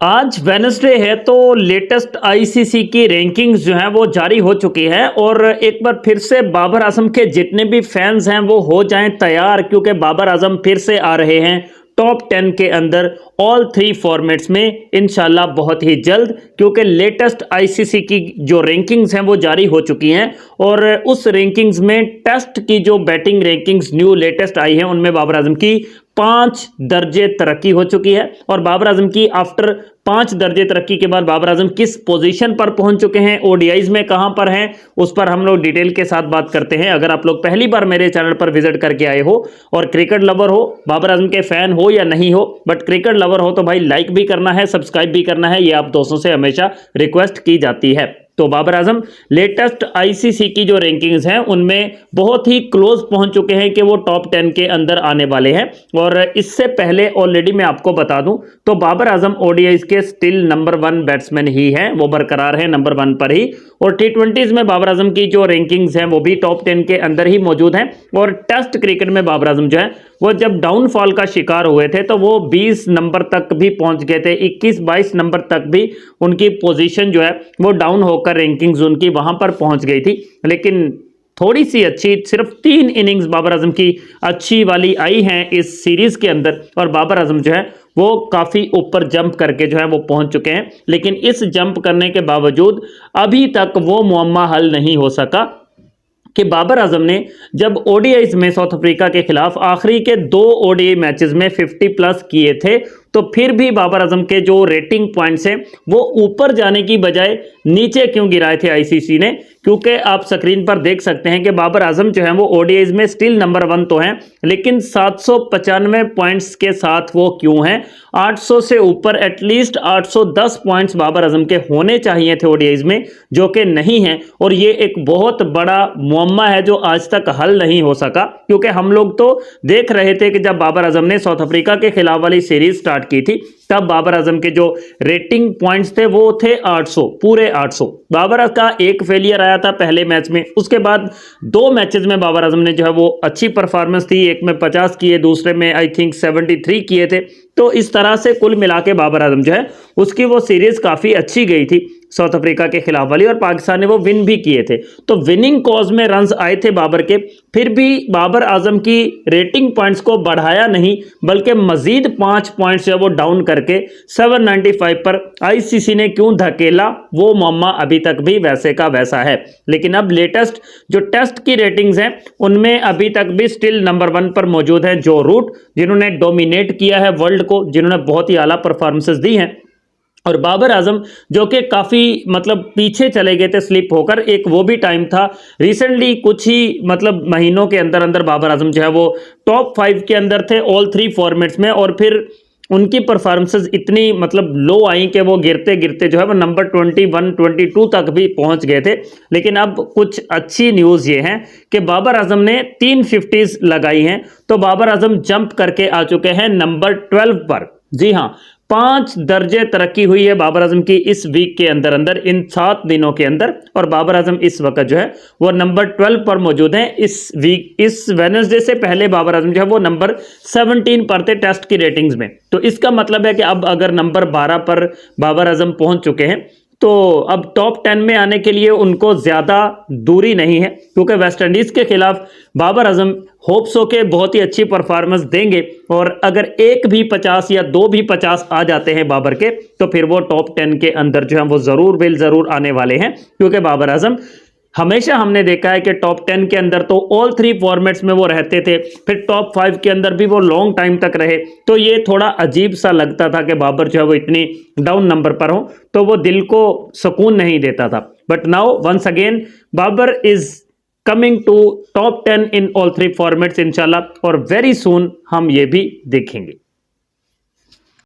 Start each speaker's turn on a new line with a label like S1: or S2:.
S1: आज वेडनेसडे है तो लेटेस्ट आईसीसी की रैंकिंग्स जो हैं वो जारी हो चुकी है और एक बार फिर से बाबर आजम के जितने भी फैंस हैं वो हो जाएं तैयार, क्योंकि बाबर आजम फिर से आ रहे हैं टॉप 10 के अंदर ऑल 3 फॉर्मेट्स में इंशाल्लाह बहुत ही जल्द, क्योंकि लेटेस्ट आईसीसी की जो रैंकिंग्स हैं वो जारी हो चुकी हैं और उस रैंकिंग्स में टेस्ट की जो बैटिंग रैंकिंग्स न्यू लेटेस्ट आई है उनमें बाबर आजम की 5 दर्जे तरक्की हो चुकी है। और बाबर आजम की आफ्टर 5 दर्जे तरक्की के बाद बाबर आजम किस पोजीशन पर पहुंच चुके हैं, ओडीआईज में कहां पर हैं, उस पर हम लोग डिटेल के साथ बात करते हैं। अगर आप लोग पहली बार मेरे चैनल पर विजिट करके आए हो और क्रिकेट लवर हो, बाबर आजम के फैन हो या नहीं हो, बट क्रिकेट लवर हो तो भाई लाइक भी करना है, सब्सक्राइब भी करना है, ये आप दोस्तों से हमेशा रिक्वेस्ट की जाती है। तो बाबर आजम लेटेस्ट आईसीसी की जो रैंकिंग्स हैं उनमें बहुत ही क्लोज पहुंच चुके हैं कि वो टॉप 10 के अंदर आने वाले हैं। और इससे पहले ऑलरेडी मैं आपको बता दूं तो बाबर आजम ओडीआईज के स्टिल नंबर 1 बैट्समैन ही हैं, वो बरकरार हैं नंबर 1 पर ही। और टी20s में बाबर आजम की जो रैंकिंग्स हैं वो भी टॉप 10 के अंदर ही मौजूद हैं। और टेस्ट क्रिकेट में बाबर आजम जो है वो जब डाउनफॉल का शिकार हुए थे तो वो 20 नंबर तक भी पहुंच गए थे, 21-22 नंबर तक भी उनकी पोजीशन जो है वो डाउन होकर रैंकिंग्स उनकी वहां पर पहुंच गई थी। लेकिन थोड़ी सी अच्छी, सिर्फ 3 इनिंग्स बाबर आजम की अच्छी वाली आई हैं इस सीरीज के अंदर और बाबर आजम जो है वो काफ़ी ऊपर जंप करके जो है वो पहुंच चुके हैं। लेकिन इस जंप करने के बावजूद अभी तक वो मुअम्मा हल नहीं हो सका कि बाबर आजम ने जब ओडीआईज में साउथ अफ्रीका के खिलाफ आखिरी के 2 ओडीआई मैचेस में 50 प्लस किए थे तो फिर भी बाबर आजम के जो रेटिंग पॉइंट्स हैं वो ऊपर जाने की बजाय नीचे क्यों गिराए थे आईसीसी ने। क्योंकि आप स्क्रीन पर देख सकते हैं कि बाबर आजम जो है वो ओडीआईज में स्टिल नंबर 1 तो हैं, लेकिन 795 पॉइंट्स के साथ वो क्यों हैं। 800 से ऊपर एटलीस्ट 810 पॉइंट्स बाबर आजम के होने चाहिए थे ओडीआईज में, जो कि नहीं है। और ये एक बहुत बड़ा मुअम्मा है जो आज तक हल नहीं हो सका, क्योंकि हम लोग तो देख रहे थे कि जब बाबर आजम ने साउथ अफ्रीका के खिलाफ वाली सीरीज स्टार्ट की थी तब बाबर आजम के जो रेटिंग पॉइंट्स थे वो थे 800, पूरे 800। बाबर का एक फेलियर आया था पहले मैच में, उसके बाद 2 मैचेस में बाबर आजम ने जो है वो अच्छी परफॉर्मेंस थी, एक में 50 किए, दूसरे में आई थिंक 73 किए थे। तो इस तरह से कुल मिला के बाबर आजम जो है उसकी वो सीरीज काफ़ी अच्छी गई थी साउथ अफ्रीका के खिलाफ वाली, और पाकिस्तान ने वो विन भी किए थे। तो विनिंग कॉज में रन्स आए थे बाबर के, फिर भी बाबर आजम की रेटिंग पॉइंट्स को बढ़ाया नहीं बल्कि मजीद 5 पॉइंट्स जो वो डाउन करके 795 पर आईसीसी ने क्यों धकेला, वो मुअम्मा अभी तक भी वैसे का वैसा है। लेकिन अब लेटेस्ट जो टेस्ट की रेटिंग्स हैं उनमें अभी तक भी स्टिल नंबर 1 पर मौजूद है जो रूट, जिन्होंने डोमिनेट किया है वर्ल्ड को, जिन्होंने बहुत ही आला परफॉर्मेंसेस दी हैं। और बाबर आजम जो कि काफ़ी मतलब पीछे चले गए थे स्लिप होकर, एक वो भी टाइम था रिसेंटली कुछ ही मतलब महीनों के अंदर अंदर बाबर आजम जो है वो टॉप 5 के अंदर थे ऑल 3 फॉर्मेट्स में, और फिर उनकी परफॉर्मेंसेस इतनी मतलब लो आई कि वो गिरते गिरते जो है वो नंबर 21-22 तक भी पहुंच गए थे। लेकिन अब कुछ अच्छी न्यूज़ ये है कि बाबर आजम ने 3 50s लगाई हैं, तो बाबर आजम जंप करके आ चुके हैं नंबर 12 पर। जी हाँ, 5 दर्जे तरक्की हुई है बाबर आजम की इस वीक के अंदर अंदर, इन 7 दिनों के अंदर। और बाबर आजम इस वक्त जो है वो नंबर 12 पर मौजूद हैं। इस वीक, इस वेडनेसडे से पहले बाबर आजम जो है वो नंबर 17 पर थे टेस्ट की रेटिंग्स में। तो इसका मतलब है कि अब अगर नंबर 12 पर बाबर आजम पहुंच चुके हैं तो अब टॉप 10 में आने के लिए उनको ज़्यादा दूरी नहीं है, क्योंकि वेस्ट इंडीज़ के खिलाफ बाबर आजम होप्स हो के बहुत ही अच्छी परफॉर्मेंस देंगे। और अगर एक भी 50 या 2 भी 50 आ जाते हैं बाबर के तो फिर वो टॉप 10 के अंदर जो है वो ज़रूर आने वाले हैं। क्योंकि बाबर आजम हमेशा हमने देखा है कि टॉप 10 के अंदर तो ऑल 3 फॉर्मेट्स में वो रहते थे, फिर टॉप 5 के अंदर भी वो लॉन्ग टाइम तक रहे। तो ये थोड़ा अजीब सा लगता था कि बाबर जो है वो इतनी डाउन नंबर पर हो, तो वो दिल को सुकून नहीं देता था। But now once again Babar is coming to top 10 in all 3 formats इंशाल्लाह, और वेरी सून हम ये भी देखेंगे।